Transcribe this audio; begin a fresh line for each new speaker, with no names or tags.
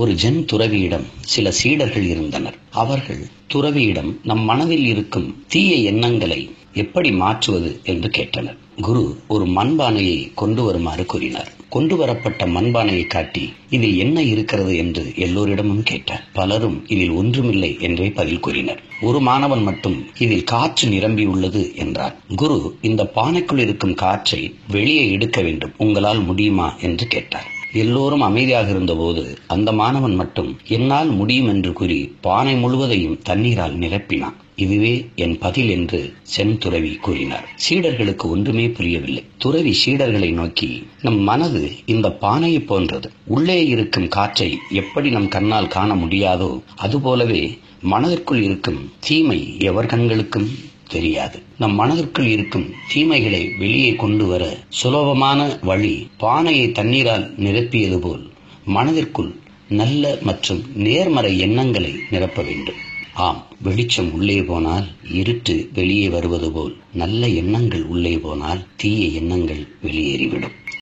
ஒரு ஜென் துறவியிடம் சில சீடர்கள் இருந்தனர். அவர்கள் துறவியிடம் நம் மனதில் இருக்கும் தீய எண்ணங்களை எப்படி மாற்றுவது என்று கேட்டனர். குரு ஒரு மண்பானையை கொண்டு வருமாறு கூறினார். கொண்டு வரப்பட்ட மண்பானையை காட்டி இதில் என்ன இருக்கிறது என்று எல்லோரிடமும் கேட்டார். பலரும் இதில் ஒன்றுமில்லை என்றே பதில் கூறினர். ஒரு மாணவன் மட்டும் இதில் காற்று நிரம்பியுள்ளது என்றார். குரு இந்த பானைக்குள் இருக்கும் காற்றை வெளியே எடுக்க வேண்டும், உங்களால் முடியுமா என்று கேட்டார். எல்லோரும் அமைதியாக இருந்தபோது அந்த மாணவன் மட்டும் என்னால் முடியும் என்று கூறி பானை முழுவதையும் தண்ணீரால் நிரப்பினான். இதுவே என் பதில் என்று சென் துறவி கூறினார். சீடர்களுக்கு ஒன்றுமே புரியவில்லை. துறவி சீடர்களை நோக்கி, நம் மனது இந்த பானையை போன்றது. உள்ளே இருக்கும் காற்றை எப்படி நம் கண்ணால் காண முடியாதோ அதுபோலவே மனதிற்குள் இருக்கும் தீமை எவர் கண்களுக்கும் தெரியாது. நம் மனதிற்குள் இருக்கும் தீமைகளை வெளியே கொண்டு வர சுலபமான வழி பானையை தண்ணீரால் நிரப்பியது போல் மனதிற்குள் நல்ல மற்றும் நேர்மறை எண்ணங்களை நிரப்ப வேண்டும். ஆம், வெளிச்சம் உள்ளே போனால் இருட்டு வெளியே வருவது போல் நல்ல எண்ணங்கள் உள்ளே போனால் தீய எண்ணங்கள் வெளியேறிவிடும்.